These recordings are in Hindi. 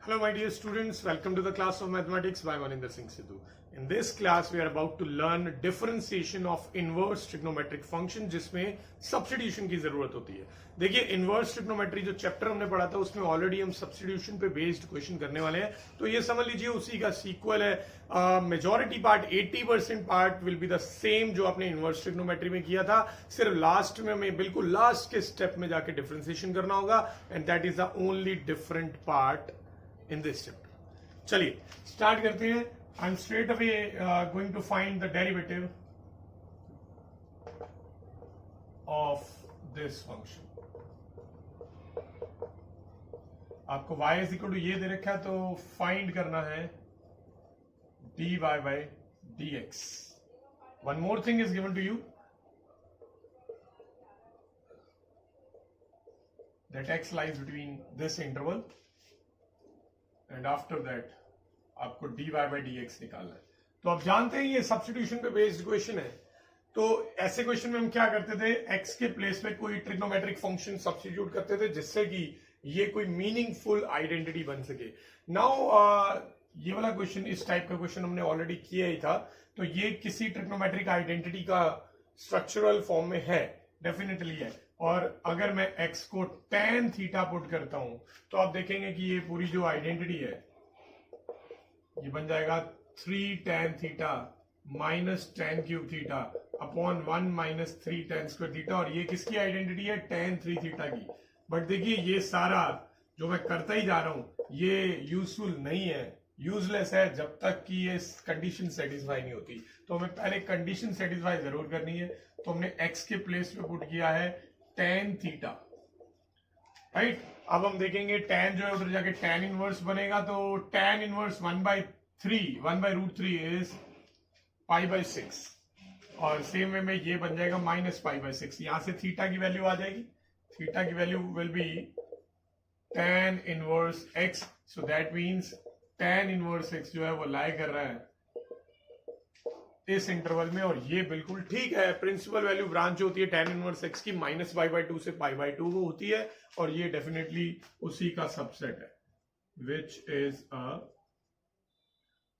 Hello my dear students, welcome to the class of mathematics by Maninder Singh Sidhu. In this class we are about to learn differentiation of inverse trigonometric function जिसमें substitution की जरूरत होती है। देखिए inverse trigonometry जो चैप्टर हमने पढ़ा था उसमें ऑलरेडी हम substitution पे बेस्ड क्वेश्चन करने वाले हैं, तो ये समझ लीजिए उसी का सीक्वल है। Majority part 80% part will be the same जो आपने इनवर्स ट्रिग्नोमेट्री में किया था, सिर्फ लास्ट में हमें बिल्कुल लास्ट के स्टेप में जाके डिफरेंशिएशन करना होगा and that is the only different part in this chapter. चलिए स्टार्ट करते हैं. I am straight away going to find the derivative of this function. आपको y इज इक्वल टू ये दे रखा है तो फाइंड करना है dy by dx. One more thing is given to you that x lies between this interval and after that आपको dy by dx निकालना है. तो आप जानते हैं ये सब्स्टिट्यूशन पे बेस्ड क्वेश्चन है, तो ऐसे क्वेश्चन में हम क्या करते थे, x के प्लेस पे कोई ट्रिग्नोमेट्रिक फंक्शन सब्स्टिट्यूट करते थे जिससे कि ये कोई मीनिंगफुल आइडेंटिटी बन सके. नाउ ये वाला क्वेश्चन, इस टाइप का क्वेश्चन हमने ऑलरेडी किया ही था, तो ये किसी ट्रिग्नोमेट्रिक आइडेंटिटी का स्ट्रक्चरल फॉर्म में है, डेफिनेटली है. और अगर मैं x को tan थीटा पुट करता हूं तो आप देखेंगे कि ये पूरी जो आइडेंटिटी है ये बन जाएगा 3 tan theta minus tan cube theta upon 1 minus 3 tan square theta. और ये किसकी आइडेंटिटी है, tan 3 थीटा की. बट देखिए ये सारा जो मैं करता ही जा रहा हूं ये यूजफुल नहीं है, यूजलेस है जब तक कि ये कंडीशन सेटिस्फाई नहीं होती. तो हमें पहले कंडीशन सेटिस्फाई जरूर करनी है. तो हमने x के प्लेस पे पुट किया है tan थीटा, राइट. अब हम देखेंगे tan जो है उधर जाके tan इनवर्स बनेगा, तो tan इनवर्स 1/√3 इज π/6 और सेम वे में ये बन जाएगा माइनस π/6. यहां से थीटा की वैल्यू आ जाएगी, थीटा की value will B tan inverse x. So that means tan inverse x जो है वो लाई कर रहा है इस इंटरवल में, और ये बिल्कुल ठीक है. प्रिंसिपल वैल्यू ब्रांच होती है tan इनवर्स x की माइनस π/2 से π/2 होती है, और ये डेफिनेटली उसी का सबसेट है, which is a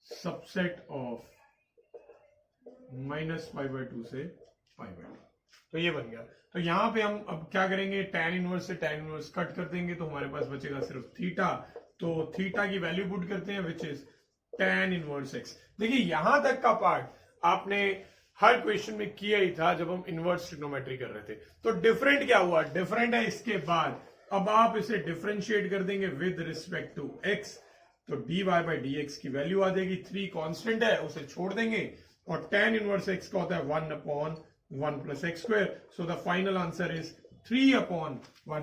subset of minus π/2 से π/2. तो ये बन गया. तो यहां पे हम अब क्या करेंगे, tan इनवर्स से tan इनवर्स कट कर देंगे तो हमारे पास बचेगा सिर्फ थीटा. तो थीटा की वैल्यू पुट करते हैं which is tan inverse x. देखिए यहां तक का पार्ट आपने हर क्वेश्चन में किया ही था जब हम इनवर्स ट्रिग्नोमेट्री कर रहे थे. तो डिफरेंट क्या हुआ, डिफरेंट है इसके बाद अब आप इसे डिफरेंशिएट कर देंगे विद रिस्पेक्ट टू x. तो dy by dx की वैल्यू आ जाएगी, 3 कांस्टेंट है उसे छोड़ देंगे, और tan इनवर्स x का होता है 1/1 plus x square. So the final answer is 3/1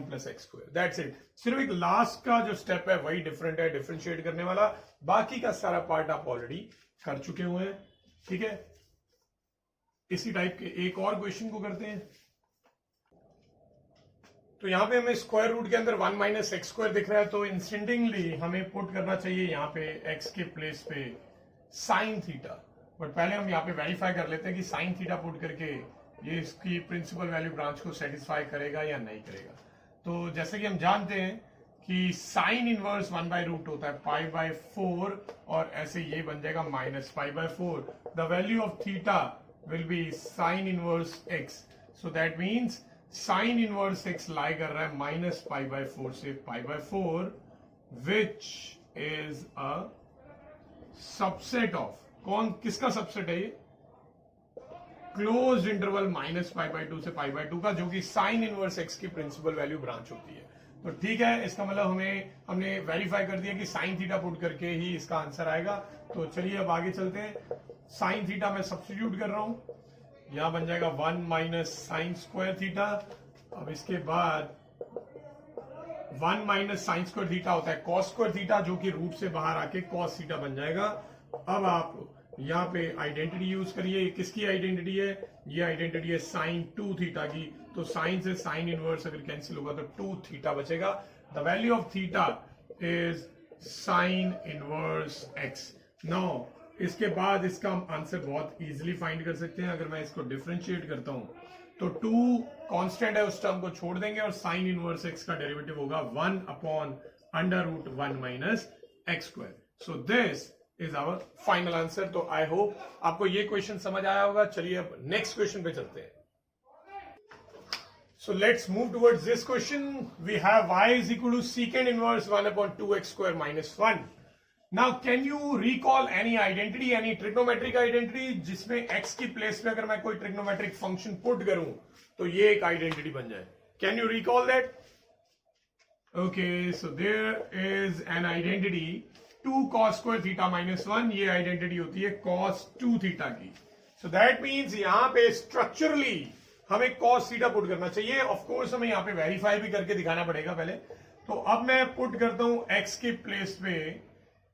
plus x square. That's it. सिर्फ एक लास्ट का जो स्टेप है वही डिफरेंट है, डिफरेंशिएट करने वाला. बाकी का सारा पार्ट आप ऑलरेडी कर चुके हुए हैं, ठीक है. इसी टाइप के एक और क्वेश्चन को करते हैं. तो यहां पे हमें स्क्वायर रूट के अंदर 1 माइनस एक्स स्क्वायर दिख रहा है, तो इंस्टेंटिंगली हमें पुट करना चाहिए यहाँ पे x के प्लेस पे साइन थीटा. बट पहले हम यहाँ पे वेरीफाई कर लेते हैं कि साइन थीटा पुट करके ये इसकी प्रिंसिपल वैल्यू ब्रांच को सेटिस्फाई करेगा या नहीं करेगा. तो जैसे कि हम जानते हैं कि साइन इनवर्स 1/रूट होता है π/4, और ऐसे ये बन जाएगा minus π/4. The value of theta will be sine inverse x. So that means sine inverse x lie कर रहा है माइनस π/4 से π/4, which is a subset of, कौन किसका सबसेट है ये, क्लोज्ड इंटरवल माइनस π/2 से π/2 का, जो कि साइन इनवर्स x की प्रिंसिपल वैल्यू ब्रांच होती है. तो ठीक है, इसका मतलब हमने वेरीफाई कर दिया कि साइन थीटा पुट करके ही इसका आंसर आएगा. तो चलिए अब आगे चलते हैं. साइन थीटा मैं सब्स्टिट्यूट कर रहा हूं, यहां बन जाएगा 1 माइनस साइन स्क्वायर थीटा. अब इसके बाद 1 माइनस साइन स्क्वायर थीटा होता है कॉस स्क्वायर थीटा, जो कि रूट से बाहर आके कॉस थीटा बन जाएगा. अब आप यहाँ पे आइडेंटिटी यूज करिए. किसकी आइडेंटिटी है, ये आइडेंटिटी है साइन 2 थीटा की. तो साइन से साइन इनवर्स अगर कैंसिल होगा तो 2 थीटा बचेगा. The value of theta is sine inverse x. Now इसके बाद इसका आंसर बहुत इजीली फाइंड कर सकते हैं. अगर मैं इसको डिफरेंशिएट करता हूं तो 2 कांस्टेंट है उस टर्म को छोड़ देंगे और साइन इनवर्स x का डेरिवेटिव होगा 1/√1 minus x square. So this is our final answer. तो आई होप आपको ये क्वेश्चन समझ आया होगा. चलिए अब नेक्स्ट क्वेश्चन पे चलते हैं. So let's move towards this question. We have y is equal to secant inverse 1 upon 2x square minus 1. Now can you recall any identity, any trigonometric identity जिसमें x की प्लेस पे अगर मैं कोई trigonometric function put करूं तो ये एक identity बन जाए. Can you recall that? Okay, so there is an identity 2 cos square theta minus 1. ये identity होती है cos 2 theta की. So that means यहां पे structurally हमें cos थीटा पुट करना चाहिए. ऑफ कोर्स हमें यहाँ पे वेरीफाई भी करके दिखाना पड़ेगा पहले. तो अब मैं पुट करता हूं x के प्लेस पे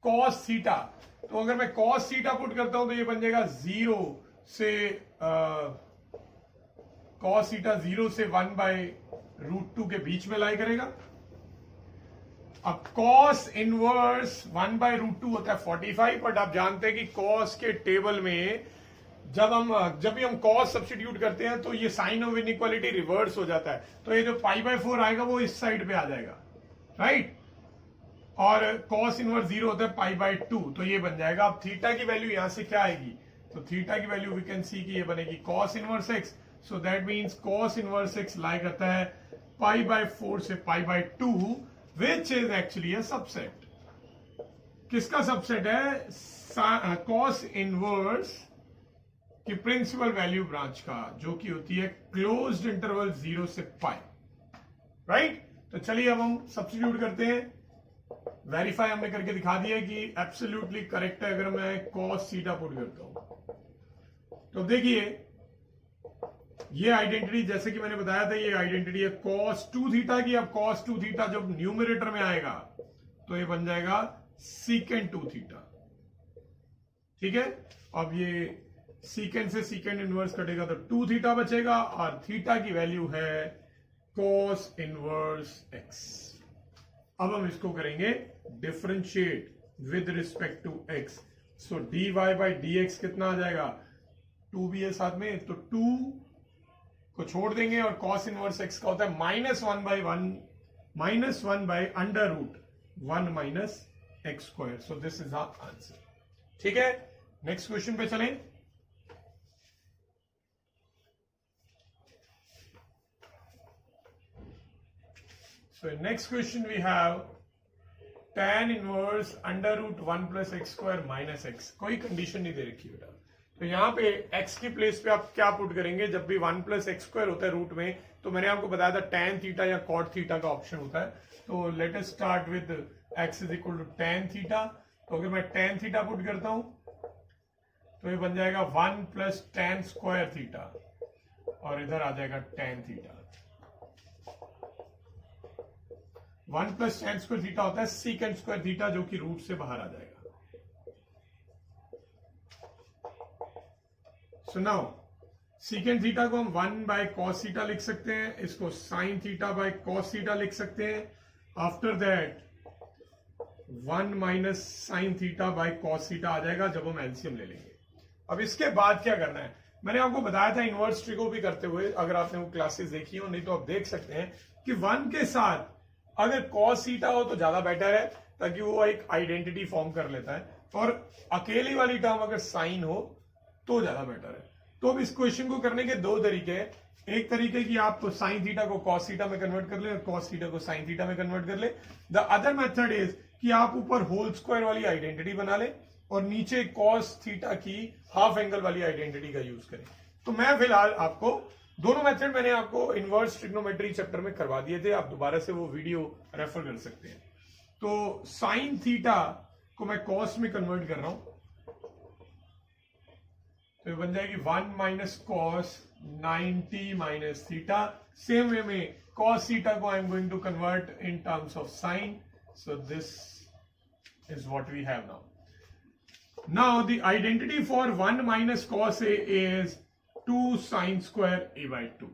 cos थीटा. तो अगर मैं cos थीटा पुट करता हूं तो ये बन जाएगा 0 से cos थीटा 0 से 1/√2 के बीच में लाई करेगा. अब cos इनवर्स 1/√2 होता है 45. बट आप जानते हैं कि cos के टेबल में जब भी हम cos सब्स्टिट्यूट करते हैं तो ये साइन ऑफ इनइक्वालिटी रिवर्स हो जाता है. तो ये जो π/4 आएगा वो इस साइड पे आ जाएगा, राइट. और cos इनवर्स 0 होता है π/2. तो ये बन जाएगा. अब थीटा की वैल्यू यहां से क्या आएगी? तो थीटा की वैल्यू वी कैन सी कि ये बनेगी cos inverse x. So that means cos inverse x lie करता है π/4 से π/2 which is actually a subset. किसका सबसेट है? cos इनवर्स कि प्रिंसिपल वैल्यू ब्रांच का, जो कि होती है क्लोज्ड इंटरवल 0 से पाई, राइट. तो चलिए अब हम सब्स्टिट्यूट करते हैं. वेरीफाई हमने करके दिखा दिया कि एब्सोल्युटली करेक्ट है अगर मैं cos थीटा पुट करता हूं. तो देखिए ये आइडेंटिटी जैसे कि मैंने बताया था, ये आइडेंटिटी है cos 2 थीटा की. अब cos 2 थीटा जब न्यूमरेटर में आएगा तो ये बन जाएगा secant 2 थीटा. ठीक है. अब ये सीकेंड से सीकेंड इनवर्स कटेगा तो 2 थीटा बचेगा और थीटा की वैल्यू है cos इनवर्स x. अब हम इसको करेंगे differentiate with respect to x. So dy by dx कितना आ जाएगा? 2 भी है साथ में, तो 2 को छोड़ देंगे और cos इनवर्स x का होता है -1/1 minus x square. So this is our answer. ठीक है. नेक्स्ट क्वेश्चन पे चलें. So in next question we have tan inverse √1 plus x square minus x. कोई कंडीशन नहीं दे रखी बेटा. तो यहाँ पे x की प्लेस पे आप क्या पुट करेंगे? जब भी 1 plus x square होता है रूट में, तो मैंने आपको बताया था tan थीटा या cot थीटा का ऑप्शन होता है. तो let us start with x is equal to tan theta. तो अगर मैं tan थीटा पुट करता हूं तो ये बन जाएगा 1 plus tan स्क्वायर थीटा और इधर आ जाएगा tan theta. 1 plus tan square theta होता है secant स्क्वायर थीटा, जो कि रूट से बाहर आ जाएगा. सो नाउ secant थीटा को हम 1/cos थीटा लिख सकते हैं, इसको sin theta by cos theta लिख सकते हैं. After that 1 minus sin theta by cos theta आ जाएगा जब हम एलसीएम ले लेंगे. अब इसके बाद क्या करना है? मैंने आपको बताया था इनवर्स ट्रिगो भी करते हुए, अगर आपने वो क्लासेस देखी हो, नहीं तो आप देख सकते हैं कि 1 के साथ अगर cos थीटा हो तो ज्यादा बेटर है, ताकि वो एक आइडेंटिटी फॉर्म कर लेता है. और अकेली वाली टर्म अगर साइन हो तो ज्यादा बेटर है. तो अब इस क्वेश्चन को करने के दो तरीके हैं. एक तरीके की आप साइन थीटा को cos थीटा में कन्वर्ट कर ले और cos थीटा को साइन थीटा में कन्वर्ट कर ले. द अदर मेथड इज कि आप ऊपर होल स्क्वायर वाली आइडेंटिटी बना ले और नीचे cos थीटा की हाफ एंगल वाली आइडेंटिटी का यूज करें. तो मैं फिलहाल आपको दोनों मेथड मैंने आपको इनवर्स ट्रिग्नोमेट्री चैप्टर में करवा दिए थे, आप दोबारा से वो वीडियो रेफर कर सकते हैं. तो साइन थीटा को मैं cos में कन्वर्ट कर रहा हूं, तो ये बन जाएगी 1 minus cos 90 minus theta. Same way में cos थीटा को I am going to convert in terms of sine. So this is what we have now. Now the identity for 1 minus cos a is 2 sin square a by 2.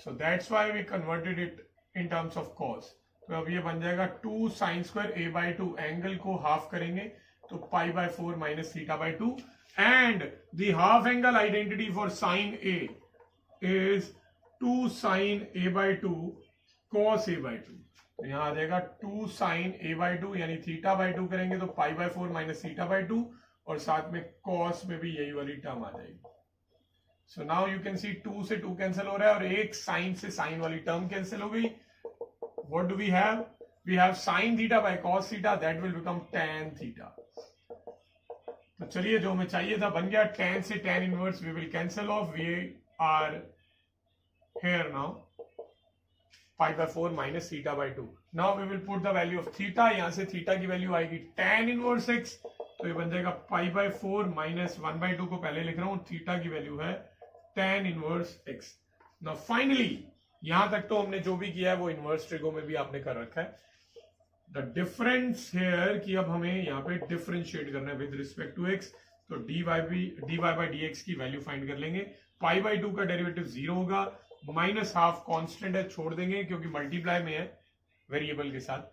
So that's why we converted it in terms of cos. तो अब ये बन जाएगा 2 sin square a by 2. Angle को हाफ करेंगे तो π/4 minus theta by 2. And the half angle identity for sin a is 2 sin a by 2 cos a by 2. तो यहां आ जाएगा 2 साइन a बाई 2 यानी थीटा बाई 2 करेंगे तो pi by 4 minus theta by 2 और साथ में कॉस में भी यही वाली टर्म आ जाएगी। So now you can see 2 से 2 कैंसिल हो रहा है और एक साइन से साइन वाली टर्म कैंसिल हो गई। What do we have? We have sine theta by cos theta, that will become tan theta. तो चलिए जो हमें चाहिए था बन गया। tan से tan inverse we will cancel off, we are here now pi by 4 minus theta by 2। Now we will put the value of theta, यहां से थीटा की वैल्यू आएगी tan इनवर्स x, तो ये बन जाएगा पाई बाय 4 माइनस 1/2 को पहले लिख रहा हूं, थीटा की वैल्यू है tan inverse x। Now finally यहां तक तो हमने जो भी किया है वो इनवर्स ट्रिगो में भी आपने कर रखा है। द डिफरेंस हेयर कि अब हमें यहाँ पे डिफरेंशिएट करना है विद रिस्पेक्ट टू x, तो dy बाई dx की वैल्यू फाइंड कर लेंगे। पाई बाई 2 का डेरिवेटिव 0 होगा, माइनस हाफ कांस्टेंट है छोड़ देंगे क्योंकि मल्टीप्लाई में है वेरिएबल के साथ,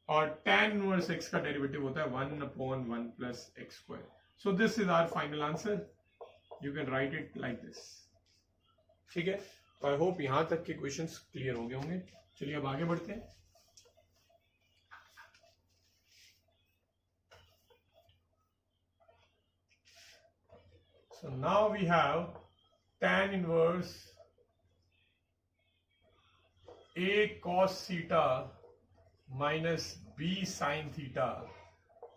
और tan इनवर्स x का डेरिवेटिव होता है 1/1 plus x square. So this is our final answer, you can write it like this. ठीक है, तो आई होप यहां तक के क्वेश्चंस क्लियर हो गए होंगे। चलिए अब आगे बढ़ते हैं। So now we have tan inverse a cos theta minus b sin theta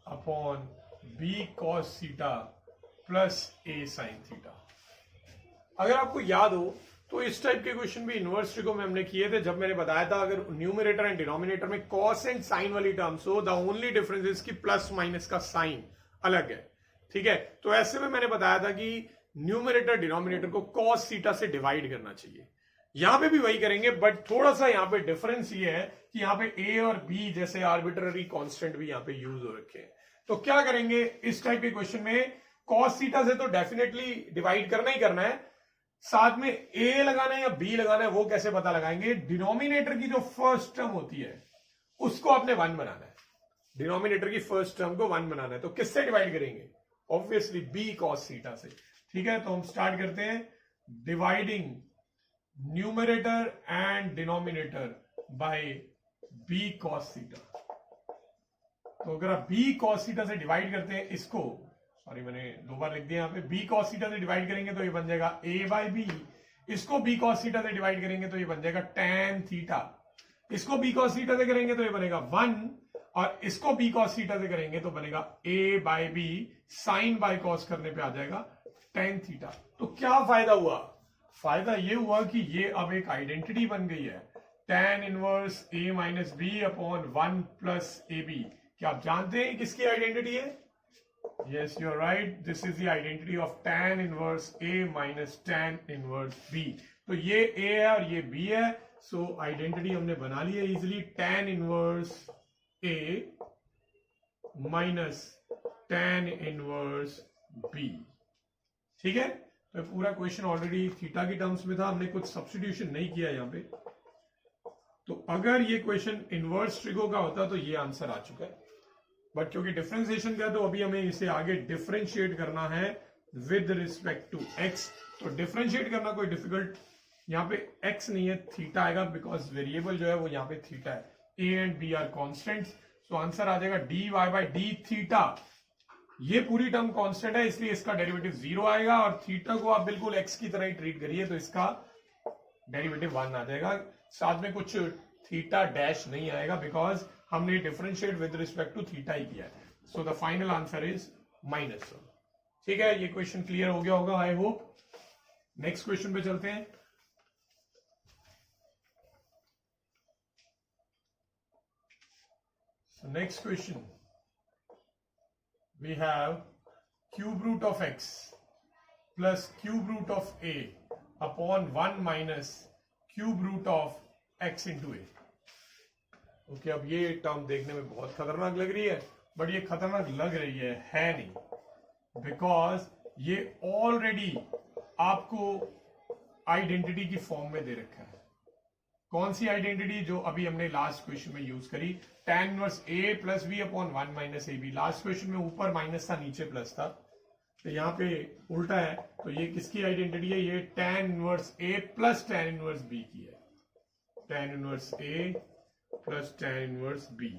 upon b cos theta plus a sin theta। अगर आपको याद हो तो इस टाइप के क्वेश्चन भी इनवर्स ट्रिगो में हमने किए थे, जब मैंने बताया था अगर न्यूमरेटर एंड डिनोमिनेटर में कॉस एंड साइन वाली टर्म्स हो, द ओनली डिफरेंस इज कि प्लस माइनस का साइन अलग है। ठीक है, तो ऐसे में मैंने बताया था कि न्यूमरेटर डिनोमिनेटर को कॉस थीटा से डिवाइड करना चाहिए। यहां पे भी वही करेंगे, बट थोड़ा सा यहां पे डिफरेंस ये है कि यहां पे a और b जैसे आर्बिट्ररी कांस्टेंट भी यहां पे यूज हो रखे हैं। तो क्या करेंगे इस टाइप के क्वेश्चन में, कॉस थीटा से तो डेफिनेटली डिवाइड करना ही करना है, साथ में a लगाना है या b लगाना है वो कैसे पता लगाएंगे। डिनोमिनेटर की जो फर्स्ट टर्म होती है उसको आपने 1 बनाना है, डिनोमिनेटर की फर्स्ट टर्म को 1 बनाना है, तो किससे डिवाइड करेंगे? ऑब्वियसली b cos थीटा से। ठीक है, तो हम स्टार्ट करते हैं dividing numerator and denominator by b cos theta. तो अगर आप b cos थीटा से डिवाइड करते हैं इसको, सॉरी मैंने 2 बार लिख दिया यहाँ पे, b cos थीटा से डिवाइड करेंगे तो ये बन जाएगा a बाई b, इसको b cos थीटा से डिवाइड करेंगे तो ये बन जाएगा tan थीटा, इसको b cos थीटा से करेंगे तो ये बनेगा 1, और इसको b cos थीटा से करेंगे तो बनेगा a by b, sine by cos करने पे आ जाएगा tan थीटा। तो क्या फायदा हुआ? फायदा ये हुआ कि ये अब एक आइडेंटिटी बन गई है, tan inverse a minus B upon 1 plus A B. क्या आप जानते हैं किसकी आइडेंटिटी है? Yes, you're right. This is the identity of tan inverse A minus tan inverse B. तो ये A है और ये B है, so identity हमने बना ली है easily, tan inverse A minus tan inverse B। ठीक है, तो पूरा क्वेश्चन ऑलरेडी थीटा की टर्म्स में था, हमने कुछ सब्स्टिट्यूशन नहीं किया यहाँ पे। तो अगर ये क्वेश्चन इनवर्स ट्रिगो का होता तो ये आंसर आ चुका है, बट क्योंकि डिफरेंशिएशन का तो अभी हमें इसे आगे डिफरेंशिएट करना है विद रिस्पेक्ट टू x। तो डिफरेंशिएट करना कोई डिफिकल्ट यहाँ पे x नहीं है, थीटा आएगा, बिकॉज वेरिएबल जो है वो यहाँ पे थीटा है, a and b are constants. So answer आ जाएगा dy बाई डी थीटा। ये पूरी टर्म कांस्टेंट है इसलिए इसका डेरिवेटिव 0 आएगा, और थीटा को आप बिल्कुल x की तरह ही ट्रीट करिए तो इसका डेरिवेटिव 1 आ जाएगा, साथ में कुछ थीटा डैश नहीं आएगा बिकॉज हमने differentiate with respect to theta ही किया है। So the final answer is -1। ठीक है, ये क्वेश्चन क्लियर हो गया होगा आई होप। नेक्स्ट क्वेश्चन पे चलते हैं। So next question, we have cube root of x plus cube root of a upon 1 minus cube root of x into a। Okay, अब ये टर्म देखने में बहुत खतरनाक लग रही है, बट ये खतरनाक लग रही है नहीं, बिकॉज ये ऑलरेडी आपको आइडेंटिटी की फॉर्म में दे रखा है। कौन सी आइडेंटिटी? जो अभी हमने लास्ट क्वेश्चन में यूज करी, tan inverse a plus B upon 1 minus A B. Last question में ऊपर माइनस था नीचे प्लस था, तो यहाँ पे उल्टा है, तो ये किसकी आइडेंटिटी है? ये tan inverse a plus tan inverse b की है। tan inverse a plus tan inverse b।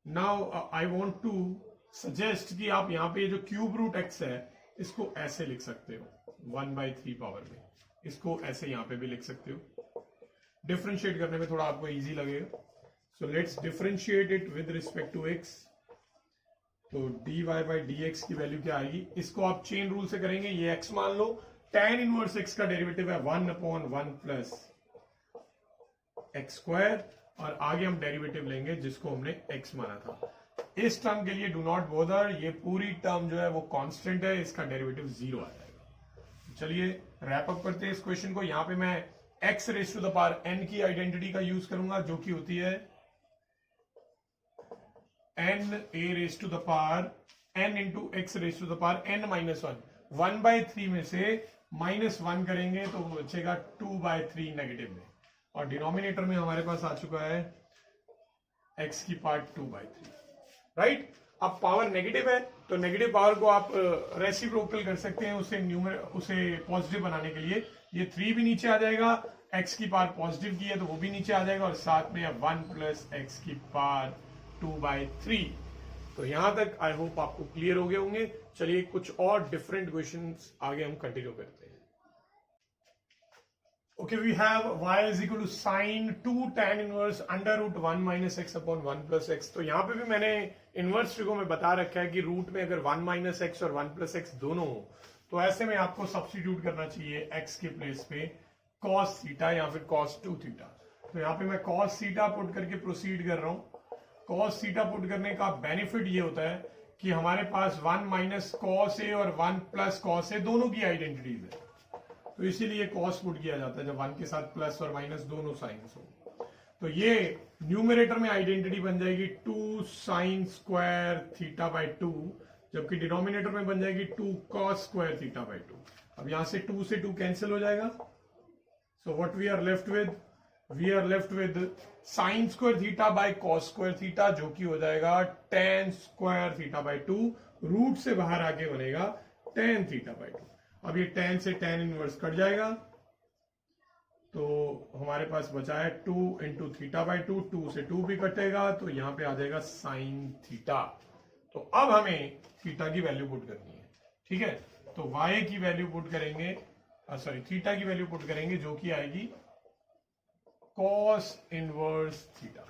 Now I want to suggest कि आप यहाँ पे ये जो क्यूब रूट x है इसको ऐसे लिख सकते हो 1/3 पावर में, इसको ऐसे यहाँ पे भी लिख सकते हो। डिफरेंशिएट करने में थोड़ा आपको इजी लगेगा। So let's differentiate it with respect to x। तो dy बाई dx की वैल्यू क्या आएगी, इसको आप चेन रूल से करेंगे। ये x मान लो, tan इनवर्स x का डेरिवेटिव है 1/1 प्लस x स्क्वायर, और आगे हम डेरिवेटिव लेंगे जिसको हमने x माना था। इस टर्म के लिए डू नॉट बोदर, ये पूरी टर्म जो है वो कांस्टेंट है, इसका डेरिवेटिव 0 आ जाएगा। चलिए रैप अप करते हैं इस क्वेश्चन को। यहां पे मैं x raise to the power n की आइडेंटिटी का यूज करूंगा, जो कि होती है n a raise to the power n into x raise to the power n minus 1। 1/3 में से -1 करेंगे तो वो बचेगा 2/3 नेगेटिव में, और डिनोमिनेटर में हमारे पास आ चुका है x की पार्ट 2/3, राइट। अब पावर नेगेटिव है तो नेगेटिव पावर को आप रेसिप्रोकल कर सकते हैं उसे पॉजिटिव बनाने के लिए। ये 3 भी नीचे आ जाएगा, x की पावर पॉजिटिव की है तो वो भी नीचे आ जाएगा, और साथ में 1 प्लस एक्स की पावर 2/3। तो यहां तक आई होप आपको क्लियर हो गए होंगे। चलिए कुछ और डिफरेंट क्वेश्चंस आगे हम कंटिन्यू करते हैं। Okay, we have y is equal to sin 2 tan inverse under root 1 minus x upon 1 plus x। तो यहाँ पे भी मैंने इनवर्स ट्रिगो में बता रखा है कि रूट में अगर 1 माइनस एक्स और 1 प्लस एक्स दोनों हो तो ऐसे में आपको सब्स्टिट्यूट करना चाहिए x के प्लेस पे cos थीटा या फिर cos 2 थीटा। तो यहाँ पे मैं cos थीटा पुट करके प्रोसीड कर रहा हूँ। cos थीटा पुट करने का बेनिफिट ये होता है कि हमारे पास 1 माइनस कॉस ए और 1 प्लस कॉस ए दोनों की आइडेंटिटीज है, तो इसीलिए कॉस पुट किया जाता है जब 1 के साथ प्लस और माइनस दोनों साइंस हो। तो ये न्यूमरेटर में आइडेंटिटी बन जाएगी 2 साइन स्क्वायर थीटा बाई 2, जबकि डिनोमिनेटर में बन जाएगी 2 कॉस स्क्वायर थीटा बाई 2। अब यहां से 2 से 2 कैंसिल हो जाएगा। So what we are left with, we are left with sine square theta by cos square theta, जो कि हो जाएगा tan square theta by 2। Root से बाहर आके बनेगा tan थीटा बाई 2। अब ये tan से tan इनवर्स कट जाएगा, तो हमारे पास बचा है 2 इंटू थीटा बाई 2। 2 से 2 भी कटेगा तो यहां पे आ जाएगा साइन थीटा। तो अब हमें थीटा की वैल्यू पुट करनी है, ठीक है। तो y की वैल्यू पुट करेंगे, सॉरी थीटा की वैल्यू पुट करेंगे, जो कि आएगी cos इनवर्स थीटा,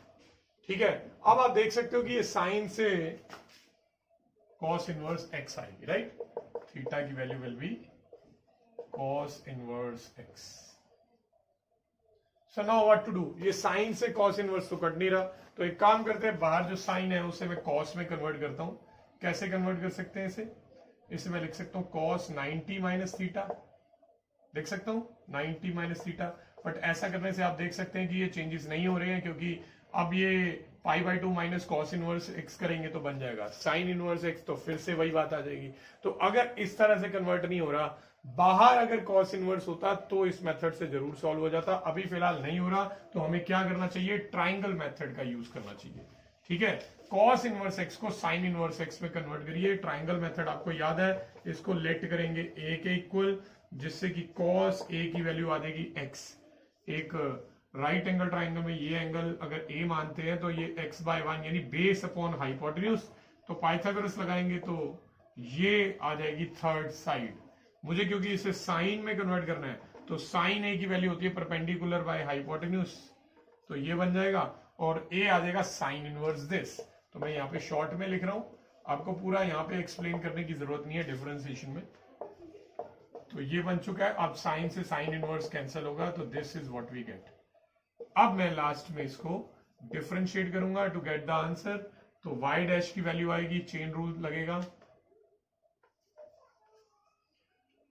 ठीक है। अब आप देख सकते हो कि ये साइन से cos इनवर्स x आएगी, राइट। थीटा की value will be cos inverse x। So now what to do, ये साइन से cos इनवर्स तो कट नहीं रहा, तो एक काम करते हैं, बाहर जो साइन है उसे मैं cos में कन्वर्ट करता हूं। कैसे कन्वर्ट कर सकते हैं इसे मैं लिख सकता हूं cos 90 माइनस थीटा, लिख सकता हूं 90 माइनस थीटा। बट ऐसा करने से आप देख सकते हैं कि ये चेंजेस नहीं हो रहे हैं, क्योंकि अब ये pi by 2 minus cos inverse x करेंगे तो बन जाएगा साइन इनवर्स एक्स, तो फिर से वही बात आ जाएगी। तो अगर इस तरह से कन्वर्ट नहीं हो रहा, बाहर अगर कॉस इनवर्स होता तो इस मेथड से जरूर सॉल्व हो जाता। अभी फिलहाल नहीं हो रहा, तो हमें क्या करना चाहिए, ट्राइंगल मेथड का यूज करना चाहिए, ठीक है। कॉस इनवर्स एक्स को साइन इनवर्स एक्स में कन्वर्ट करिए। ट्राइंगल मेथड आपको याद है, इसको लेट करेंगे ए के इक्वल, जिससे कि कॉस ए की वैल्यू आ जाएगी एक्स। एक राइट एंगल ट्राइंगल में ये एंगल अगर ए मानते हैं तो ये x/1 यानी बेस अपॉन हाइपोटेन्यूज। तो पाइथागोरस लगाएंगे तो ये आ जाएगी थर्ड साइड। मुझे क्योंकि इसे साइन में कन्वर्ट करना है, तो साइन ए की वैल्यू होती है परपेंडिकुलर बाय हाइपोटेन्यूज, तो ये बन जाएगा, और ए आ जाएगा साइन इनवर्स दिस। तो मैं यहाँ पे शॉर्ट में लिख रहा हूं, आपको पूरा यहाँ पे एक्सप्लेन करने की जरूरत नहीं है डिफरेंशिएशन में। तो ये बन चुका है। अब साइन से साइन इनवर्स कैंसिल होगा, तो this is what we get. अब मैं लास्ट में इसको डिफरेंशिएट करूंगा टू गेट द आंसर। तो y डैश की वैल्यू आएगी, चेन रूल लगेगा,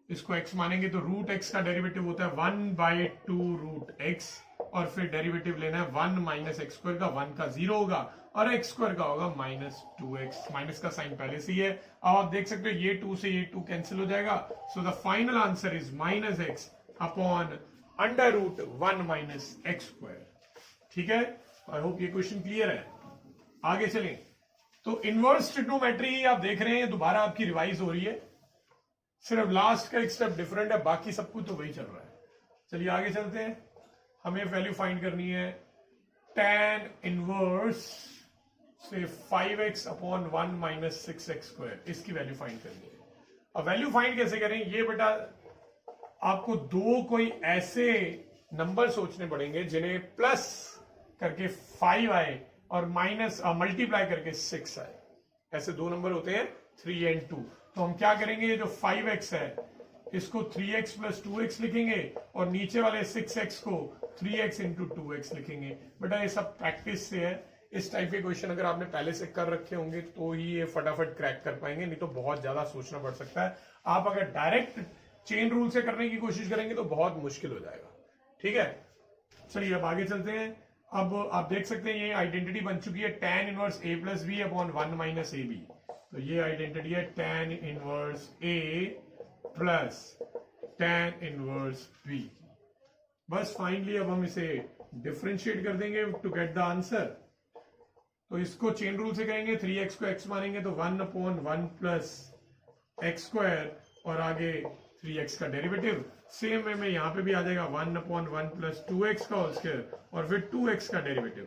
इसको x मानेंगे तो रूट x का डेरिवेटिव होता है 1/2 रूट x, और फिर डेरिवेटिव लेना है 1 माइनस एक्स स्क्वायर का, 1 का 0 होगा और x स्क्वायर का होगा -2x। माइनस का साइन पहले से ही है। अब आप देख सकते हो ये 2 से ये 2 कैंसिल हो जाएगा। So the final answer is -x upon under root 1 minus x square, ठीक है। आई होप ये क्वेश्चन क्लियर है। आगे चलें, तो इनवर्स ट्रिग्नोमेट्री आप देख रहे हैं दोबारा आपकी रिवाइज हो रही है, सिर्फ लास्ट का एक स्टेप डिफरेंट है, बाकी सब कुछ तो वही चल रहा है। चलिए आगे चलते हैं। हमें वैल्यू फाइंड करनी है tan इनवर्स से 5x upon 1 minus 6x square, इसकी वैल्यू फाइंड करनी है। अब वैल्यू फाइंड कैसे करें, ये बेटा आपको दो कोई ऐसे नंबर सोचने पड़ेंगे जिन्हें प्लस करके 5 आए और माइनस मल्टीप्लाई करके 6 आए। ऐसे दो नंबर होते हैं 3 और 2। तो हम क्या करेंगे, ये जो 5x है इसको 3x प्लस 2x लिखेंगे और नीचे वाले 6x को 3x इंटू 2x लिखेंगे। बेटा ये सब प्रैक्टिस से है। इस टाइप के क्वेश्चन अगर आपने पहले से कर रखे होंगे तो ही ये फटाफट क्रैक कर पाएंगे, नहीं तो बहुत ज्यादा सोचना पड़ सकता है। आप अगर डायरेक्ट चेन रूल से करने की कोशिश करेंगे तो बहुत मुश्किल हो जाएगा। ठीक है, चलिए अब आगे चलते हैं। अब आप देख सकते हैं ये आइडेंटिटी बन चुकी है tan inverse a plus B upon 1 minus A B. तो ये आइडेंटिटी है tan inverse a plus tan inverse b। बस फाइनली अब हम इसे डिफरेंशिएट कर देंगे टू गेट द आंसर। तो इसको चेन रूल से करेंगे, 3x को x मानेंगे तो 1 अपॉन 1 प्लस एक्स स्क्वायर और आगे 3x का डेरिवेटिव। सेम वे में यहां पे भी आ जाएगा 1 अपॉन 1 प्लस 2x का होल स्क्वायर और फिर 2x का डेरिवेटिव।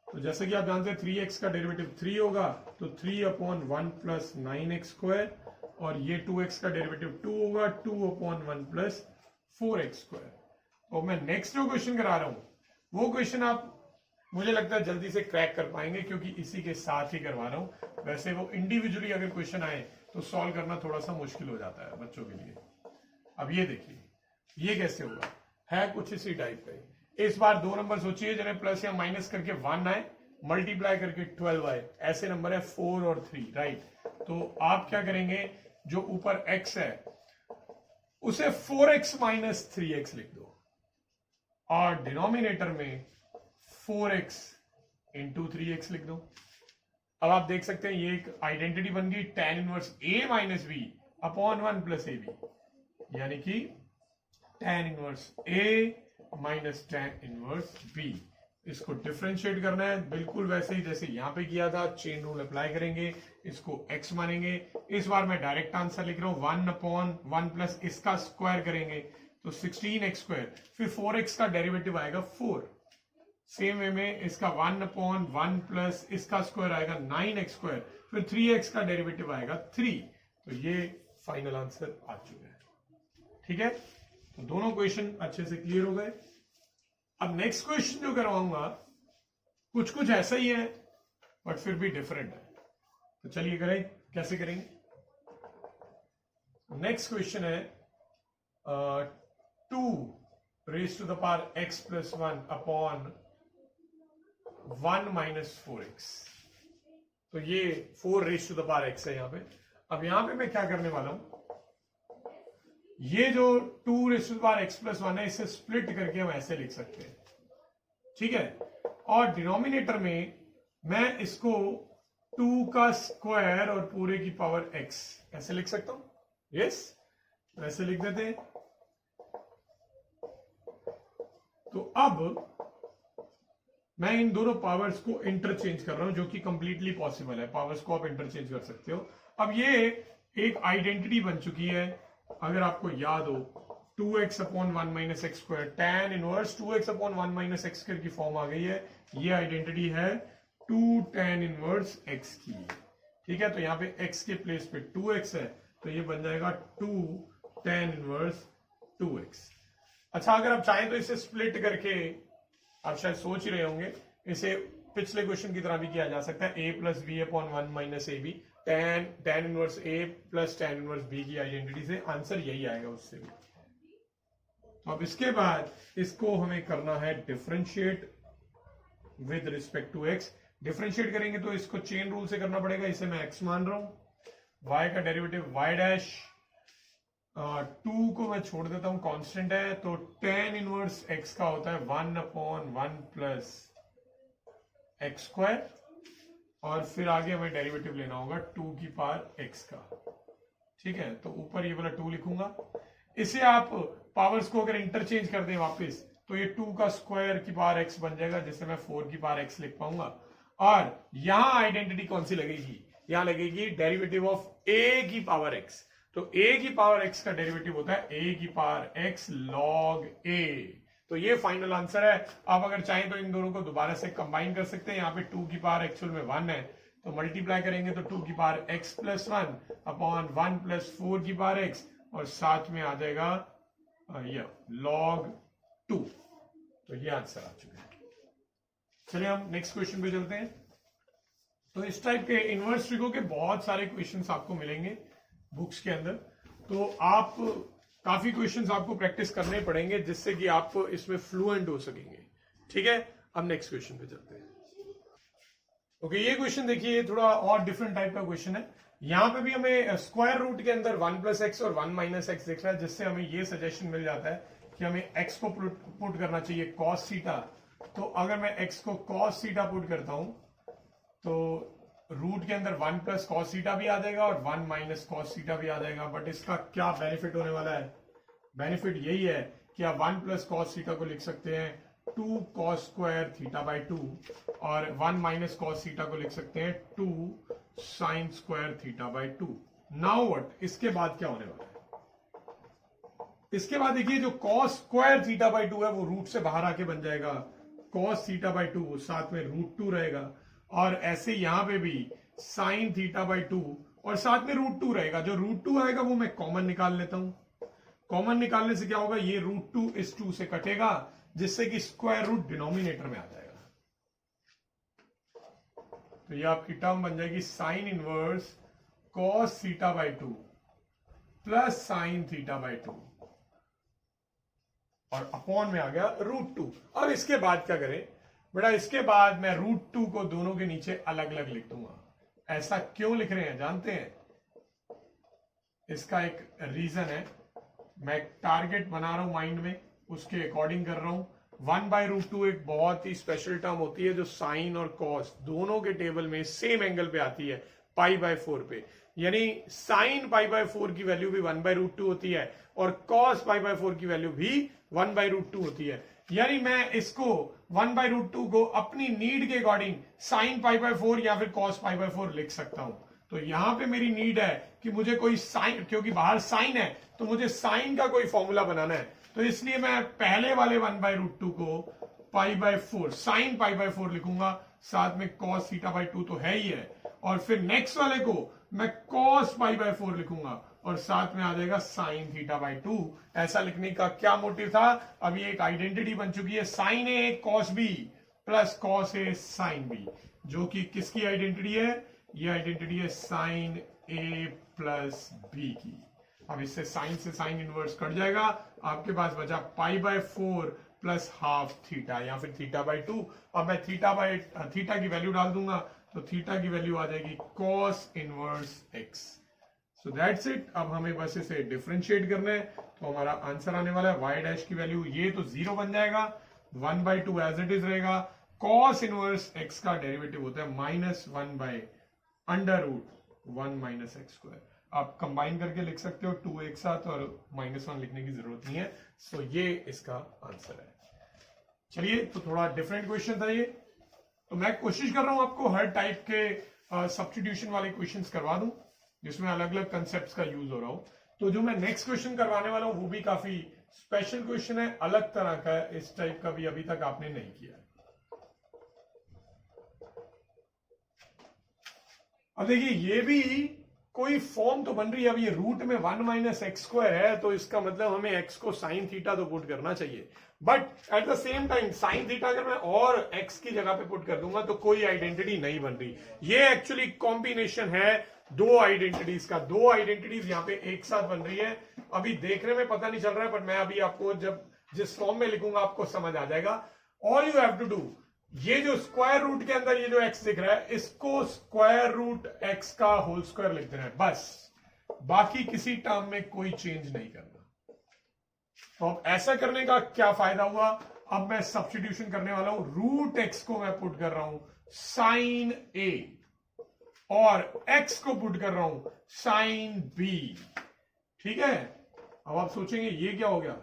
तो जैसे कि आप जानते हैं 3x का डेरिवेटिव 3 होगा तो 3 अपॉन 1 प्लस 9x स्क्वायर और ये 2x का डेरिवेटिव 2 होगा 2 अपॉन 1 प्लस 4x स्क्वायर। तो मैं नेक्स्ट जो क्वेश्चन करा रहा हूं वो क्वेश्चन आप मुझे लगता है जल्दी से क्रैक कर पाएंगे क्योंकि इसी के साथ ही करवा रहा हूं। वैसे वो इंडिविजुअली अगर क्वेश्चन आए तो सॉल्व करना थोड़ा सा मुश्किल हो जाता है बच्चों के लिए। अब ये देखिए ये कैसे होगा, है कुछ इसी टाइप का। इस बार दो नंबर सोचिए जिन्हें प्लस या माइनस करके 1 आए, मल्टीप्लाई करके 12 आए। ऐसे नंबर है 4 और 3, राइट। तो आप क्या करेंगे, जो ऊपर x है उसे 4x माइनस 3x लिख दो और डिनोमिनेटर में 4x इंटू 3x लिख दो। अब आप देख सकते हैं ये एक आइडेंटिटी बन गई tan inverse a minus B upon 1 plus A B, यानी कि tan inverse a minus tan inverse b। इसको डिफरेंशिएट करना है बिल्कुल वैसे ही जैसे यहां पे किया था। चेन रूल अप्लाई करेंगे, इसको x मानेंगे। इस बार मैं डायरेक्ट आंसर लिख रहा हूं 1 अपॉन 1 प्लस इसका स्क्वायर करेंगे तो 16x स्क्वायर, फिर 4x का डेरिवेटिव आएगा 4। सेम वे में इसका 1 अपॉन 1 प्लस इसका स्क्वायर आएगा 9x स्क्वायर, फिर 3x का डेरिवेटिव आएगा 3। तो ये फाइनल आंसर आ चुका है। ठीक है, तो दोनों क्वेश्चन अच्छे से क्लियर हो गए। अब नेक्स्ट क्वेश्चन जो करवाऊंगा कुछ कुछ ऐसा ही है बट फिर भी डिफरेंट है। तो चलिए करें, कैसे करेंगे। नेक्स्ट क्वेश्चन है 2 raise to the power x plus 1 upon 1 minus 4x। तो ये 4 raise to the power x है यहां पे। अब यहां पे मैं क्या करने वाला हूं, ये जो 2 raise to the power x plus 1 है इसे स्प्लिट करके हम ऐसे लिख सकते हैं। ठीक है, और डिनोमिनेटर में मैं इसको 2 का स्क्वायर और पूरे की पावर x ऐसे लिख सकता हूं। यस, ऐसे लिख देते हैं। तो अब मैं इन दोनों पावर्स को इंटरचेंज कर रहा हूं जो कि कंप्लीटली पॉसिबल है। पावर्स को आप इंटरचेंज कर सकते हो। अब ये एक आइडेंटिटी बन चुकी है, अगर आपको याद हो 2x upon 1 minus x square, tan inverse 2x upon 1 minus x square की फॉर्म आ गई है। ये आइडेंटिटी है 2 tan इनवर्स x की। ठीक है, तो यहां पे x के प्लेस पे 2x है तो ये बन जाएगा 2 tan इनवर्स 2x। अच्छा, अगर आप चाहें तो इसे स्प्लिट करके, आप शायद सोच ही रहे होंगे, इसे पिछले क्वेश्चन की तरह भी किया जा सकता है a plus B upon 1 minus A B. tan inverse a plus tan inverse b की आइडेंटिटी से आंसर यही आएगा उससे भी। तो अब इसके बाद इसको हमें करना है differentiate with respect to x। Differentiate करेंगे तो इसको चेन रूल से करना पड़ेगा। इसे मैं x मान रहा हूं, y का डेरिवेटिव y डैश, 2 को मैं छोड़ देता हूं, कांस्टेंट है। तो tan इनवर्स x का होता है 1 अपॉन 1 प्लस एक्स स्क्वायर और फिर आगे हमें डेरिवेटिव लेना होगा 2 की पावर x का। ठीक है, तो ऊपर ये वाला 2 लिखूंगा। इसे आप पावर्स को अगर इंटरचेंज कर दें वापस तो ये 2 का स्क्वायर की पावर x बन जाएगा, जिससे मैं 4 की पावर x लिख पाऊंगा। और यहां आइडेंटिटी कौन सी लगेगी, यहां लगेगी डेरिवेटिव ऑफ a की पावर x। तो a की पावर x का डेरिवेटिव होता है a की पावर x log a। तो ये फाइनल आंसर है। आप अगर चाहें तो इन दोनों को दोबारा से कंबाइन कर सकते हैं। यहाँ पे 2 की पावर एक्चुअल में 1 है, तो मल्टीप्लाई करेंगे तो 2 की power x plus 1 upon 1 plus 4 की पावर x, और साथ में आ जाएगा ये log 2। तो ये आंसर आ चुका है। चलिए हम नेक्स्ट क्वेश्चन पे चलते हैं। तो इस टाइप के इनवर्स ट्रिगो के बहुत सारे क्वेश्चंस आपको मिलेंगे बुक्स के अंदर, तो आप काफी क्वेश्चंस आपको प्रैक्टिस करने पड़ेंगे जिससे कि आप इसमें फ्लुएंट हो सकेंगे। ठीक है, अब नेक्स्ट क्वेश्चन पे चलते हैं। ओके, ये क्वेश्चन देखिए, ये थोड़ा और डिफरेंट टाइप का क्वेश्चन है। यहां पे भी हमें स्क्वायर रूट के अंदर 1 प्लस एक्स और 1 माइनस एक्स दिख रहा है, जिससे हमें ये सजेशन मिल जाता है कि हमें x को पुट करना चाहिए कॉस थीटा। तो अगर मैं x को कॉस थीटा पुट करता हूं तो रूट के अंदर 1 प्लस कॉस थीटा भी आ जाएगा और 1 माइनस कॉस थीटा भी आ जाएगा। बट इसका क्या बेनिफिट होने वाला है? बेनिफिट यही है कि आप 1 प्लस कॉस थीटा को लिख सकते हैं 2 कॉस स्क्वायर थीटा बाई 2, और 1 माइनस कॉस थीटा को लिख सकते हैं 2 sign square theta by 2। Now what, इसके बाद क्या होने वाला है? इसके बाद देखिए, जो कॉस स्क्वायर थीटा बाई 2 है वो रूट से बाहर आके बन जाएगा कॉस थीटा बाई 2, साथ में रूट 2 रहेगा, और ऐसे यहां पे भी साइन थीटा बाई 2 और साथ में रूट 2 रहेगा। जो रूट 2 आएगा वो मैं कॉमन निकाल लेता हूं। कॉमन निकालने से क्या होगा, ये रूट 2 इस 2 से कटेगा, जिससे कि स्क्वायर रूट डिनोमिनेटर में आ जाएगा। तो ये आपकी टर्म बन जाएगी sine inverse cos theta by 2 plus sine theta by 2, और अपॉन में आ गया रूट 2। अब इसके बाद क्या करें बेटा? इसके बाद मैं रूट 2 को दोनों के नीचे अलग अलग लिख दूंगा। ऐसा क्यों लिख रहे हैं जानते हैं? इसका एक रीजन है, मैं टारगेट बना रहा हूं माइंड में, उसके अकॉर्डिंग कर रहा हूं। 1 बाई रूट 2 एक बहुत ही स्पेशल टर्म होती है जो साइन और कॉस दोनों के टेबल में सेम एंगल पे आती है, पाई बाय 4 पे। यानी साइन पाई बाय 4 की वैल्यू भी 1 बाई रूट 2 होती है, और कॉस पाई बाय 4 की वैल्यू भी 1 बाई रूट 2 होती है। यानी मैं इसको 1 बाई रूट 2 को अपनी नीड के अकॉर्डिंग साइन पाई बाय 4 या फिर कॉस पाई बाय 4 लिख सकता हूं। तो यहां पे मेरी नीड है कि मुझे कोई साइन, क्योंकि बाहर साइन है तो मुझे साइन का कोई फॉर्मूला बनाना है, तो इसलिए मैं पहले वाले 1 बाई रूट 2 को पाई बाय 4 साइन पाई बाय 4 लिखूंगा, साथ में कॉस थीटा बाई 2 तो है ही है, और फिर नेक्स्ट वाले को मैं कॉस पाई बाय 4 लिखूंगा, और साथ में आ जाएगा साइन थीटा बाई 2। ऐसा लिखने का क्या मोटिव था? अभी एक आइडेंटिटी बन चुकी है, sign A cos B plus cos A sine B, जो कि किसकी आइडेंटिटी है? ये आइडेंटिटी है साइन ए प्लस बी की। अब इससे साइन से साइन इनवर्स कट जाएगा, आपके पास बचा पाई बाय 4 प्लस हाफ थीटा या फिर थीटा बाई 2। अब मैं थीटा की वैल्यू डाल दूंगा, तो थीटा की वैल्यू आ जाएगी cos inverse x. So that's it. अब हमें बस इसे डिफरेंशिएट करना है, तो हमारा आंसर आने वाला है वाई डैश की वैल्यू, ये तो 0 बन जाएगा, 1 बाई 2 एज इट इज रहेगा। कॉस इनवर्स एक्स का डेरिवेटिव होता है -1 by under root 1 minus x square. आप कंबाइन करके लिख सकते हो 2 एक साथ, और -1 लिखने की जरूरत नहीं है। सो ये इसका आंसर है। चलिए, तो थोड़ा डिफरेंट क्वेश्चन था ये, तो मैं कोशिश कर रहा हूं आपको हर टाइप के सब्स्टिट्यूशन वाले क्वेश्चंस करवा दूं जिसमें अलग अलग कंसेप्ट्स का यूज हो रहा हो। तो जो मैं नेक्स्ट क्वेश्चन करवाने वाला हूं वो भी काफी स्पेशल क्वेश्चन है, अलग तरह का है, इस टाइप का भी अभी तक आपने नहीं किया है। अब देखिए, ये भी कोई फॉर्म तो बन रही है। अब ये रूट में 1 माइनस एक्स स्क्वायर है, तो इसका मतलब हमें एक्स को साइन थीटा तो पुट करना चाहिए, but at the same time sine theta अगर मैं और एक्स की जगह पे पुट कर दूंगा तो कोई आइडेंटिटी नहीं बन रही। ये एक्चुअली कॉम्बिनेशन है दो आइडेंटिटीज का, दो आइडेंटिटीज यहाँ पे एक साथ बन रही है। अभी देखने में पता नहीं चल रहा है, बट मैं अभी आपको जब जिस फॉर्म में लिखूंगा आपको समझ आ जाएगा। All you have to do, ये जो स्क्वायर रूट के अंदर ये जो x दिख रहा है, इसको स्क्वायर रूट x का होल स्क्वायर लिख देना है बस, बाकी किसी टर्म में कोई चेंज नहीं करना। तो अब ऐसा करने का क्या फायदा हुआ? अब मैं सब्स्टिट्यूशन करने वाला हूं, रूट x को मैं पुट कर रहा हूं साइन a, और x को पुट कर रहा हूं साइन b। ठीक है, अब आप सोचेंगे ये क्या हो गया?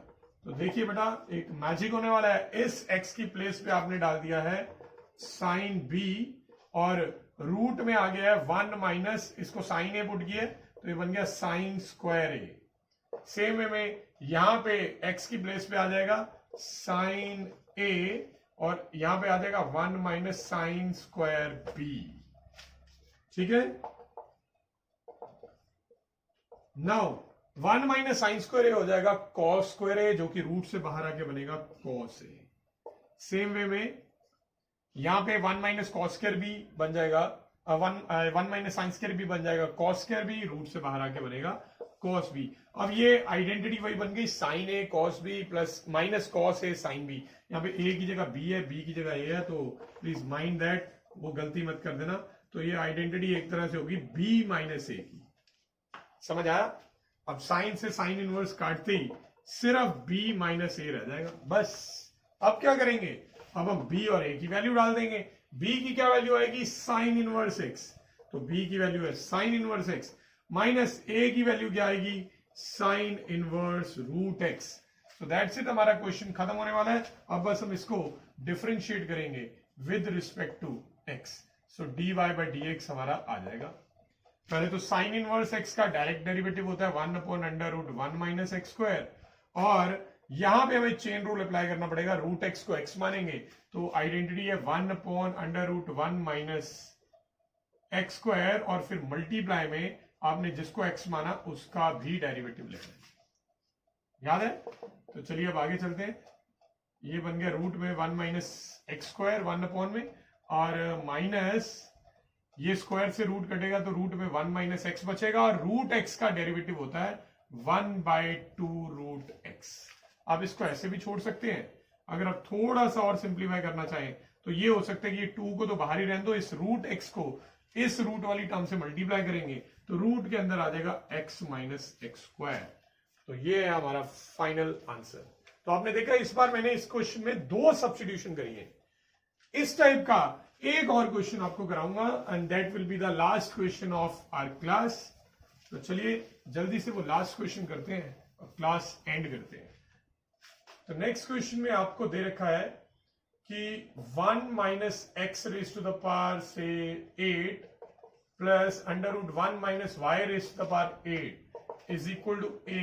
तो देखिए बेटा, एक मैजिक होने वाला है। इस x की प्लेस पे आपने डाल दिया है साइन b, और रूट में आ गया है 1 माइनस, इसको साइन a पुट किए तो ये बन गया sine square a। Same way में यहां पे x की प्लेस पे आ जाएगा साइन ए, और यहां पे आ जाएगा 1 माइनस साइन स्क्वायर बी। ठीक है, now 1 minus sine square A हो जाएगा कॉस स्क्वायर ए, जो कि रूट से बाहर आके बनेगा कॉस ए। सेम वे में यहां पे 1 माइनस कॉस स्क्वायर बी बन जाएगा, 1 माइनस साइन स्क्वायर बी बन जाएगा कॉस स्क्वायर बी, रूट से बाहर आके बनेगा कॉस बी। अब ये आइडेंटिटी वही बन गई, sine A cos B plus minus cos A sine B. यहाँ पे ए की जगह बी है, बी की जगह ए है, तो प्लीज माइंड दैट, वो गलती मत कर देना। तो ये आइडेंटिटी एक तरह से होगी बी माइनस ए की। समझ आया? अब साइन से साइन इनवर्स काटते ही सिर्फ बी माइनस ए रह जाएगा बस। अब क्या करेंगे, अब हम बी और ए की वैल्यू डाल देंगे। बी की क्या वैल्यू आएगी, साइन इनवर्स एक्स, तो बी की वैल्यू है sine inverse x, minus a की वैल्यू क्या आएगी, sine inverse root x. So that's it, हमारा क्वेश्चन खत्म होने वाला है। अब बस हम इसको डिफरेंशिएट करेंगे with respect to x. So d y by d x हमारा आ जाएगा। पहले तो साइन इनवर्स एक्स का डायरेक्ट डेरिवेटिव होता है 1 upon under root 1 minus x square, और यहां पे हमें चेन रूल अप्लाई करना पड़ेगा। रूट एक्स को एक्स मानेंगे तो आइडेंटिटी है 1 upon under root 1 minus x square, और फिर मल्टीप्लाई में आपने जिसको एक्स माना उसका भी डेरिवेटिव लेना है। याद है? तो चलिए अब आगे चलते हैं। ये बन गया रूट में 1 माइनस एक्स स्क्वायर 1 अपॉन में, और माइनस ये स्क्वायर से रूट कटेगा तो रूट में 1 माइनस एक्स बचेगा, और रूट एक्स का डेरिवेटिव होता है 1/2 रूट एक्स। आप इसको ऐसे भी छोड़ सकते हैं। अगर आप थोड़ा सा और सिंप्लीफाई करना चाहें तो ये हो सकता है कि ये 2 को तो बाहर ही रहने दो, इस रूट एक्स को इस रूट वाली टर्म से मल्टीप्लाई करेंगे तो रूट के अंदर आ जाएगा x माइनस एक्स स्क्वायर। तो ये है हमारा फाइनल आंसर। तो आपने देखा इस बार मैंने इस क्वेश्चन में 2 सब्स्टिट्यूशन करी है। इस टाइप का एक और क्वेश्चन आपको कराऊंगा, and that will be the last question of our class. तो चलिए जल्दी से वो लास्ट क्वेश्चन करते हैं और क्लास एंड करते हैं। तो नेक्स्ट क्वेश्चन में आपको दे रखा है कि 1 minus x raise to the power से 8 plus under root 1 minus y raise to the power 8 is equal to a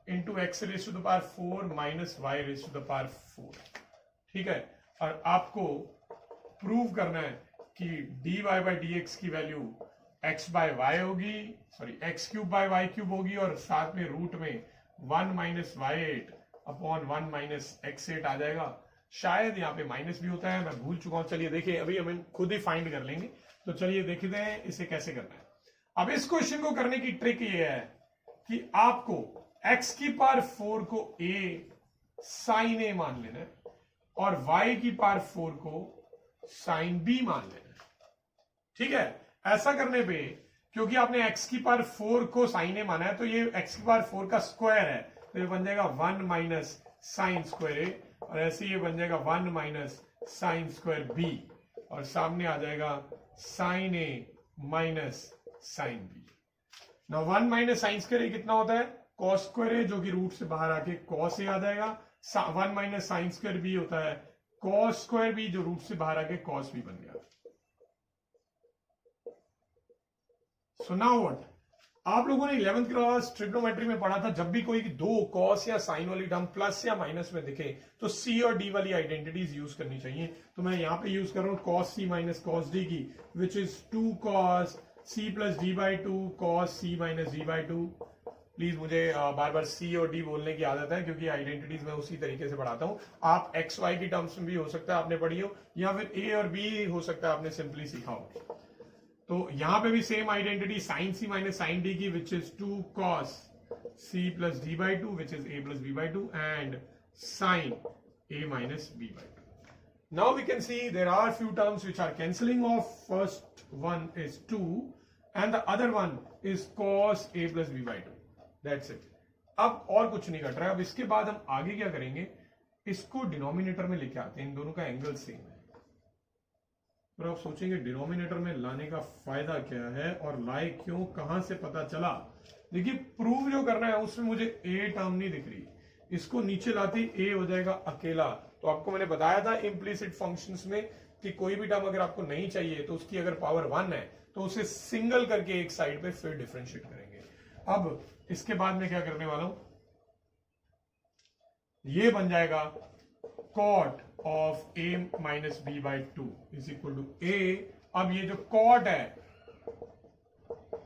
into x raise to the power 4 minus y raise to the power 4। ठीक है, और आपको प्रूव करना है कि d y by d x की वैल्यू एक्स बाय वाई होगी, sorry x cube by y cube होगी, और साथ में रूट में 1 minus y 8 upon 1 minus x 8 आ जाएगा। शायद यहाँ पे माइनस भी होता है, मैं भूल चुका हूं। चलिए देखिए, अभी हम खुद ही फाइंड कर लेंगे। तो चलिए देखते हैं इसे कैसे करना है। अब इस क्वेश्चन को करने की ट्रिक ये है कि आपको x की पावर 4 को a साइन a मान लेना है, और y की पावर 4 को साइन b मान लेना है। ठीक है, ऐसा करने पे क्योंकि आपने x की पावर 4 को साइन a माना है, तो ये x की पावर 4 का स्क्वायर है, तो ये बन जाएगा 1 माइनस साइन स्क्वायर ए, और ऐसे ये बन जाएगा 1 माइनस साइन स्क्वायर बी, और सामने आ जाएगा sign a minus sine B. ना 1 माइनस साइन स्क्वायर ए कितना होता है, कॉस स्क्वायर ए, जो कि रूट से बाहर आके कॉस ए आ जाएगा। 1 माइनस साइन स्क्वायर बी होता है कॉस स्क्वायर बी, जो रूट से बाहर आके कॉस बी बन गया। सो नाउ व्हाट, आप लोगों ने 11th क्लास ट्रिग्नोमेट्री में पढ़ा था, जब भी कोई 2 कॉस या साइन वाली टर्म प्लस या माइनस में दिखे तो सी और डी वाली आइडेंटिटीज यूज करनी चाहिए। तो मैं यहां पे यूज कर रहा हूं cos c minus cos d की, which is 2 cos c plus d by 2 cos c minus d by 2। Please मुझे बार बार सी और डी बोलने की आदत है, क्योंकि आइडेंटिटीज मैं उसी तरीके से पढ़ाता हूं। आप एक्स वाई की टर्म्स में भी हो सकता है आपने पढ़ी हो, या फिर ए और बी हो सकता है आपने सिंपली सीखा हो। तो यहां पे भी same identity sine c minus sine d की, which is 2 cos c plus d by 2 which is a plus b by 2 and sine a minus B by 2। Now we can see there are few terms which are cancelling off. First one is 2 and the other one is cos a plus b by 2। That's it. अब और कुछ नहीं घट रहा है। अब इसके बाद हम आगे क्या करेंगे, इसको डिनोमिनेटर में लेके आते हैं। इन दोनों का एंगल सेम है। और आप सोचेंगे डिनोमिनेटर में लाने का फायदा क्या है और लाए क्यों, कहां से पता चला। देखिए, प्रूव जो करना है उसमें मुझे ए टर्म नहीं दिख रही, इसको नीचे लाती ए हो जाएगा अकेला। तो आपको मैंने बताया था इम्प्लिसिट फंक्शंस में कि कोई भी टर्म अगर आपको नहीं चाहिए तो उसकी अगर पावर 1 है तो उसे सिंगल करके एक साइड पे फिर डिफरेंशिएट करेंगे। अब इसके बाद में क्या करने वाला हूं, ये बन जाएगा cot of a minus B by two is equal to A. अब ये जो कॉट है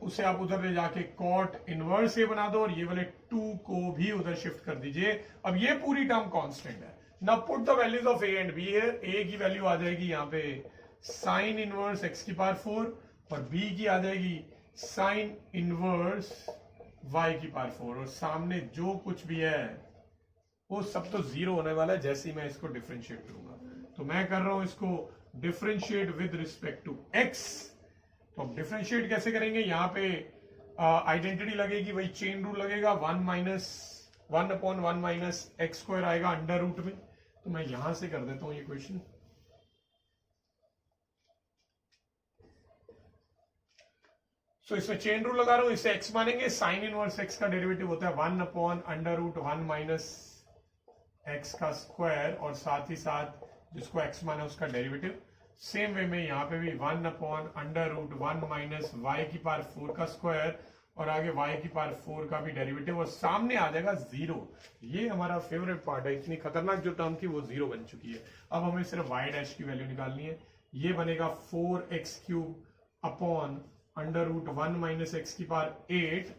उसे आप उधर ले जाके कॉट इनवर्स ए बना दो और ये वाले 2 को भी उधर शिफ्ट कर दीजिए। अब ये पूरी टर्म कांस्टेंट है। Now put the values of A and B here. A की वैल्यू आ जाएगी यहाँ पे साइन इनवर्स x की पावर 4 और b की आ जाएगी साइन इनवर्स y की पावर 4 और सामने जो कुछ भी है वो सब तो जीरो होने वाला है जैसे ही मैं इसको डिफरेंशिएट करूंगा। तो मैं कर रहा हूं इसको differentiate with respect to x। तो अब डिफरेंशिएट कैसे करेंगे, यहाँ पे आइडेंटिटी लगेगी, वही चेन रूल लगेगा, 1/1 माइनस एक्स स्क्वायर आएगा अंडर रूट में। तो मैं यहां से कर देता हूं ये क्वेश्चन। तो इसमें चेन रूल लगा रहा हूं, इसे x मानेंगे। साइन इनवर्स x का डेरिवेटिव होता है 1/√1 माइनस एक्स का स्क्वायर और साथ ही साथ जिसको x माना उसका डेरिवेटिव। सेम वे में यहाँ पे भी 1/√1 माइनस वाई की पावर 4 का स्क्वायर और आगे y की पावर 4 का भी डेरिवेटिव और सामने आ जाएगा 0। ये हमारा फेवरेट पार्ट है, इतनी खतरनाक जो टर्म थी वो 0 बन चुकी है। अब हमें सिर्फ y डैश की वैल्यू निकालनी है। ये बनेगा 4x³ अपॉन √1 माइनस एक्स की पावर 8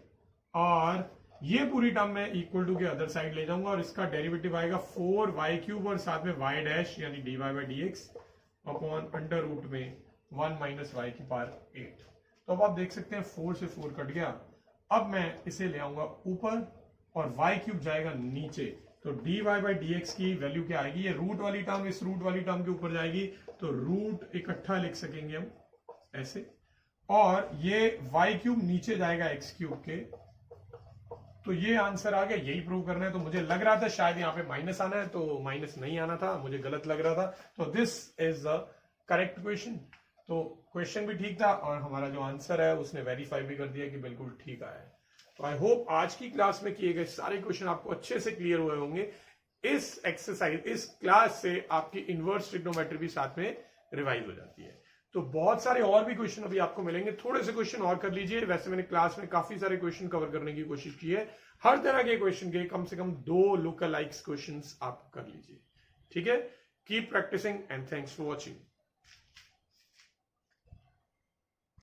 और ये पूरी टर्म मैं इक्वल टू के अदर साइड ले जाऊंगा और इसका डेरिवेटिव आएगा 4y³ और साथ में y डैश यानी dy/dx अपॉन अंडर रूट में 1 माइनस वाई की पावर 8। तो अब आप देख सकते हैं 4 से 4 कट गया। अब मैं इसे ले आऊंगा ऊपर और y³ जाएगा नीचे। तो dy/dx की वैल्यू क्या आएगी, ये रूट वाली टर्म इस रूट वाली टर्म के ऊपर जाएगी तो रूट इकट्ठा लिख सकेंगे हम ऐसे, और ये y³ नीचे जाएगा x³ के। तो ये आंसर आ गया, यही प्रूव करना है। तो मुझे लग रहा था शायद यहाँ पे माइनस आना है, तो माइनस नहीं आना था, मुझे गलत लग रहा था। तो this is the correct question. तो क्वेश्चन भी ठीक था और हमारा जो आंसर है उसने वेरीफाई भी कर दिया कि बिल्कुल ठीक आया है। तो आई होप आज की क्लास में किए गए सारे क्वेश्चन आपको अच्छे से क्लियर हुए होंगे। इस एक्सरसाइज इस क्लास से आपकी इनवर्स ट्रिग्नोमेट्री भी साथ में रिवाइज हो जाती है। तो बहुत सारे और भी क्वेश्चन अभी आपको मिलेंगे, थोड़े से क्वेश्चन और कर लीजिए। वैसे मैंने क्लास में काफी सारे क्वेश्चन कवर करने की कोशिश की है, हर तरह के क्वेश्चन के कम से कम 2 लुक अलाइक्स क्वेश्चंस आप कर लीजिए। ठीक है, keep practising and thanks for watching.